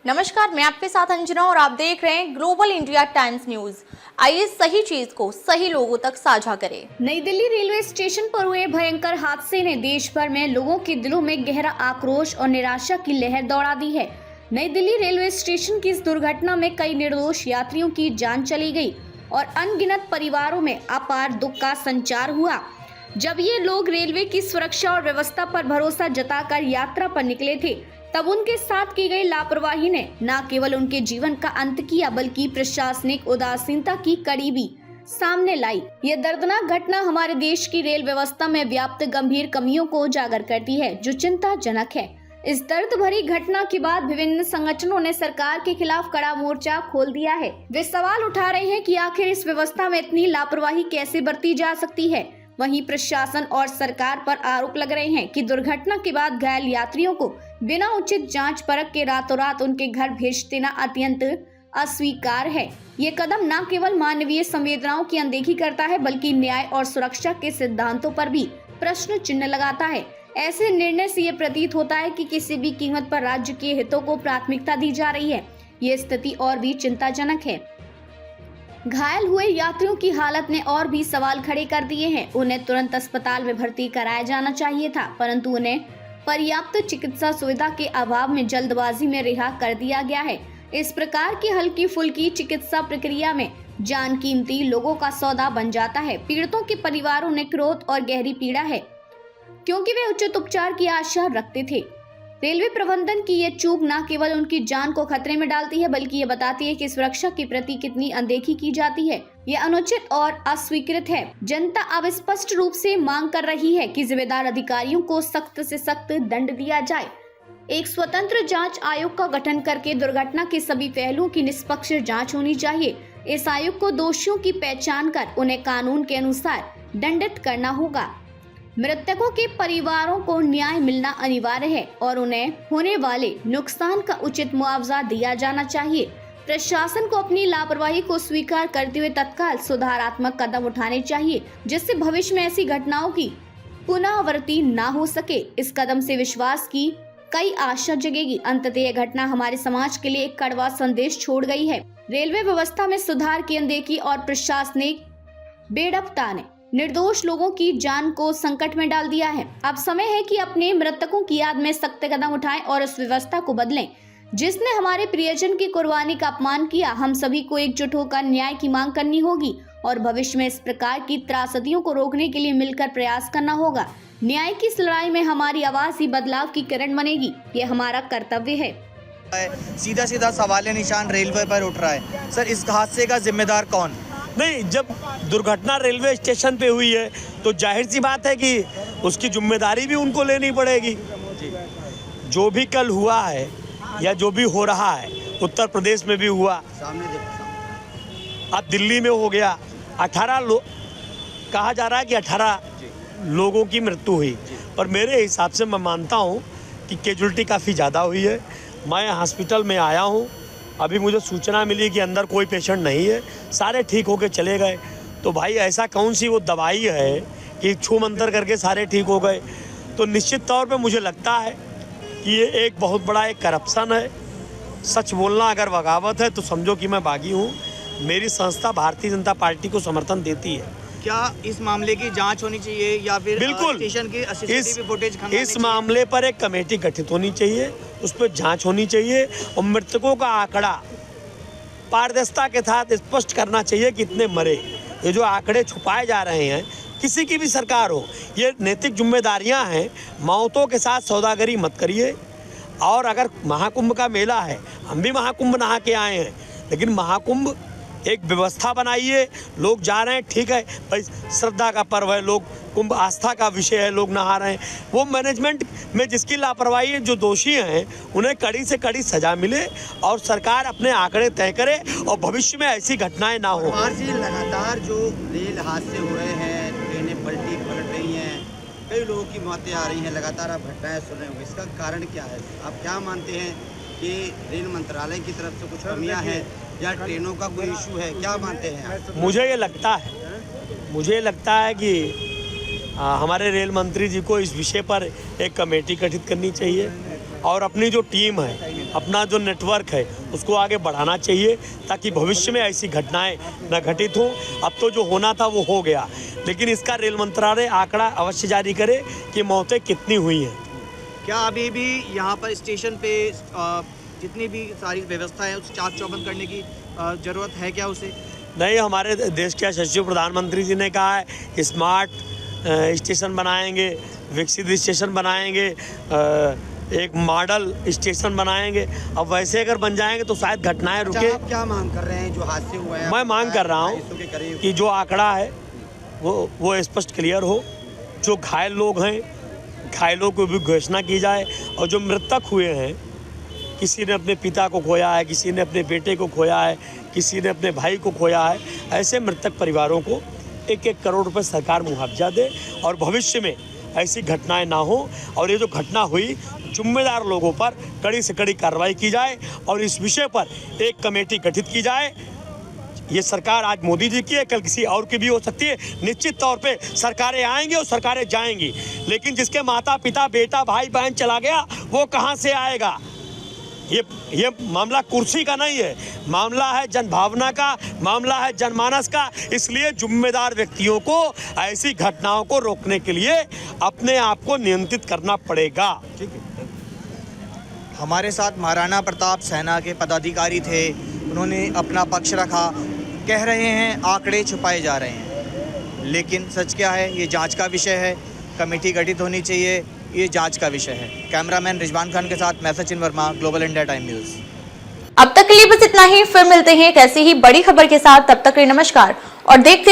नमस्कार, मैं आपके साथ अंजना और आप देख रहे हैं ग्लोबल इंडिया टाइम्स न्यूज। आइए सही चीज को सही लोगों तक साझा करें। नई दिल्ली रेलवे स्टेशन पर हुए भयंकर हादसे ने देश भर में लोगों के दिलों में गहरा आक्रोश और निराशा की लहर दौड़ा दी है। नई दिल्ली रेलवे स्टेशन की इस दुर्घटना में कई निर्दोष यात्रियों की जान चली गई और अनगिनत परिवारों में अपार दुख का संचार हुआ। जब ये लोग रेलवे की सुरक्षा और व्यवस्था पर भरोसा जताकर यात्रा पर निकले थे, तब उनके साथ की गई लापरवाही ने न केवल उनके जीवन का अंत किया, बल्कि प्रशासनिक उदासीनता की कड़ी भी सामने लाई। यह दर्दनाक घटना हमारे देश की रेल व्यवस्था में व्याप्त गंभीर कमियों को उजागर करती है, जो चिंताजनक है। इस दर्द भरी घटना के बाद विभिन्न संगठनों ने सरकार के खिलाफ कड़ा मोर्चा खोल दिया है। वे सवाल उठा रहे हैं कि आखिर इस व्यवस्था में इतनी लापरवाही कैसे बरती जा सकती है। वहीं प्रशासन और सरकार पर आरोप लग रहे हैं कि दुर्घटना के बाद घायल यात्रियों को बिना उचित जांच परख के रातों रात उनके घर भेज देना अत्यंत अस्वीकार है। ये कदम न केवल मानवीय संवेदनाओं की अनदेखी करता है, बल्कि न्याय और सुरक्षा के सिद्धांतों पर भी प्रश्न चिन्ह लगाता है। ऐसे निर्णय से ये प्रतीत होता है कि किसी भी कीमत पर राज्य के हितों को प्राथमिकता दी जा रही है। ये स्थिति और भी चिंताजनक है। घायल हुए यात्रियों की हालत ने और भी सवाल खड़े कर दिए हैं। उन्हें तुरंत अस्पताल में भर्ती कराया जाना चाहिए था, परंतु उन्हें पर्याप्त चिकित्सा सुविधा के अभाव में जल्दबाजी में रिहा कर दिया गया है। इस प्रकार की हल्की फुल्की चिकित्सा प्रक्रिया में जान कीमती लोगों का सौदा बन जाता है। पीड़ितों के परिवारों ने क्रोध और गहरी पीड़ा है, क्योंकि वे उचित उपचार की आशा रखते थे। रेलवे प्रबंधन की ये चूक न केवल उनकी जान को खतरे में डालती है, बल्कि ये बताती है कि सुरक्षा के प्रति कितनी अनदेखी की जाती है। ये अनुचित और अस्वीकृत है। जनता अब स्पष्ट रूप से मांग कर रही है कि जिम्मेदार अधिकारियों को सख्त से सख्त दंड दिया जाए। एक स्वतंत्र जांच आयोग का गठन करके दुर्घटना के सभी पहलुओं की निष्पक्ष जांच होनी चाहिए। इस आयोग को दोषियों की पहचान कर उन्हें कानून के अनुसार दंडित करना होगा। मृतकों के परिवारों को न्याय मिलना अनिवार्य है और उन्हें होने वाले नुकसान का उचित मुआवजा दिया जाना चाहिए। प्रशासन को अपनी लापरवाही को स्वीकार करते हुए तत्काल सुधारात्मक कदम उठाने चाहिए, जिससे भविष्य में ऐसी घटनाओं की पुनरावृत्ति न हो सके। इस कदम से विश्वास की कई आशा जगेगी। अंततः यह घटना हमारे समाज के लिए एक कड़वा संदेश छोड़ गई है। रेलवे व्यवस्था में सुधार की अनदेखी और प्रशासनिक बेड़पता ने निर्दोष लोगों की जान को संकट में डाल दिया है। अब समय है कि अपने मृतकों की याद में सख्त कदम उठाएं और उस व्यवस्था को बदलें जिसने हमारे प्रियजन की कुर्बानी का अपमान किया। हम सभी को एकजुट होकर न्याय की मांग करनी होगी और भविष्य में इस प्रकार की त्रासदियों को रोकने के लिए मिलकर प्रयास करना होगा। न्याय की इस लड़ाई में हमारी आवाज ही बदलाव की किरण बनेगी। ये हमारा कर्तव्य है। सीधा सीधा सवाल निशान रेलवे पर उठ रहा है। सर, इस हादसे का जिम्मेदार कौन? नहीं, जब दुर्घटना रेलवे स्टेशन पे हुई है तो जाहिर सी बात है कि उसकी जिम्मेदारी भी उनको लेनी पड़ेगी। जो भी कल हुआ है या जो भी हो रहा है, उत्तर प्रदेश में भी हुआ, अब दिल्ली में हो गया। 18 लोग कहा जा रहा है कि 18 लोगों की मृत्यु हुई, पर मेरे हिसाब से मैं मानता हूँ कि कैजुअल्टी काफ़ी ज़्यादा हुई है। मैं हॉस्पिटल में आया हूँ, अभी मुझे सूचना मिली कि अंदर कोई पेशेंट नहीं है, सारे ठीक होके चले गए। तो भाई ऐसा कौन सी वो दवाई है कि छू मंतर करके सारे ठीक हो गए? तो निश्चित तौर पे मुझे लगता है कि ये एक बहुत बड़ा एक करप्शन है। सच बोलना अगर बगावत है तो समझो कि मैं बागी हूँ। मेरी संस्था भारतीय जनता पार्टी को समर्थन देती है। क्या इस मामले की जांच होनी चाहिए या फिर बिल्कुल स्टेशन की सीसीटीवी फुटेज इस मामले पर एक कमेटी गठित होनी चाहिए, उस पर जांच होनी चाहिए और मृतकों का आंकड़ा पारदर्शिता के साथ स्पष्ट करना चाहिए कि कितने मरे। ये जो आंकड़े छुपाए जा रहे हैं, किसी की भी सरकार हो, ये नैतिक जिम्मेदारियां हैं। मौतों के साथ सौदागरी मत करिए। और अगर महाकुंभ का मेला है, हम भी महाकुंभ नहा के आए हैं, लेकिन महाकुंभ एक व्यवस्था बनाइए। लोग जा रहे हैं, ठीक है भाई, श्रद्धा का पर्व है, लोग कुंभ आस्था का विषय है, लोग नहा रहे हैं। वो मैनेजमेंट में जिसकी लापरवाही है, जो दोषी हैं, उन्हें कड़ी से कड़ी सजा मिले और सरकार अपने आंकड़े तय करे और भविष्य में ऐसी घटनाएं ना हो। लगातार जो रेल हादसे हो रहे हैं, ट्रेनें पलट रही हैं, कई लोगों की मौतें आ रही हैं, लगातार आप घटनाएं सुन रहे होंगे, इसका कारण क्या है? आप क्या मानते हैं कि रेल मंत्रालय की तरफ से कुछ कमियां हैं या ट्रेनों का कोई इशू है? क्या मानते हैं आप? मुझे लगता है कि हमारे रेल मंत्री जी को इस विषय पर एक कमेटी गठित करनी चाहिए और अपनी जो टीम है, अपना जो नेटवर्क है, उसको आगे बढ़ाना चाहिए ताकि भविष्य में ऐसी घटनाएं न घटित हों। अब तो जो होना था वो हो गया, लेकिन इसका रेल मंत्रालय आंकड़ा अवश्य जारी करे कि मौतें कितनी हुई हैं। क्या अभी भी यहाँ पर स्टेशन पे जितनी भी सारी व्यवस्था है उसे चाक चौबंद करने की ज़रूरत है क्या उसे? नहीं, हमारे देश के यशस्वी प्रधानमंत्री जी ने कहा है स्मार्ट स्टेशन बनाएंगे, विकसित स्टेशन बनाएंगे, एक मॉडल स्टेशन बनाएंगे। अब वैसे अगर बन जाएंगे तो शायद घटनाएं रुके। आप क्या मांग कर रहे हैं जो हादसे हुए हैं? मैं मांग कर रहा हूँ कि जो आंकड़ा है वो स्पष्ट क्लियर हो। जो घायल लोग हैं, घायलों को भी घोषणा की जाए, और जो मृतक हुए हैं, किसी ने अपने पिता को खोया है, किसी ने अपने बेटे को खोया है, किसी ने अपने भाई को खोया है, ऐसे मृतक परिवारों को 1-1 करोड़ रुपए सरकार मुआवजा दे और भविष्य में ऐसी घटनाएं ना हो। और ये जो घटना हुई, जिम्मेदार लोगों पर कड़ी से कड़ी कार्रवाई की जाए और इस विषय पर एक कमेटी गठित की जाए। ये सरकार आज मोदी जी की है, कल किसी और की भी हो सकती है। निश्चित तौर पे सरकारें आएंगी और सरकारें जाएंगी, लेकिन जिसके माता पिता, बेटा, भाई बहन चला गया, वो कहाँ से आएगा? ये मामला कुर्सी का नहीं है, मामला है जनभावना का, मामला है जनमानस का। इसलिए जिम्मेदार व्यक्तियों को ऐसी घटनाओं को रोकने के लिए अपने आप को नियंत्रित करना पड़ेगा। ठीक है। हमारे साथ महाराणा प्रताप सेना के पदाधिकारी थे, उन्होंने अपना पक्ष रखा। कह रहे हैं आंकड़े छुपाए जा रहे हैं, लेकिन सच क्या है ये जांच का विषय है। कमेटी गठित होनी चाहिए, ये जांच का विषय है। कैमरामैन रिजवान खान के साथ मैं Sachin Verma, global India time news. अब तक के लिए बस इतना ही, फिर मिलते हैं एक ऐसी ही बड़ी खबर के साथ। तब तक के लिए नमस्कार और देखते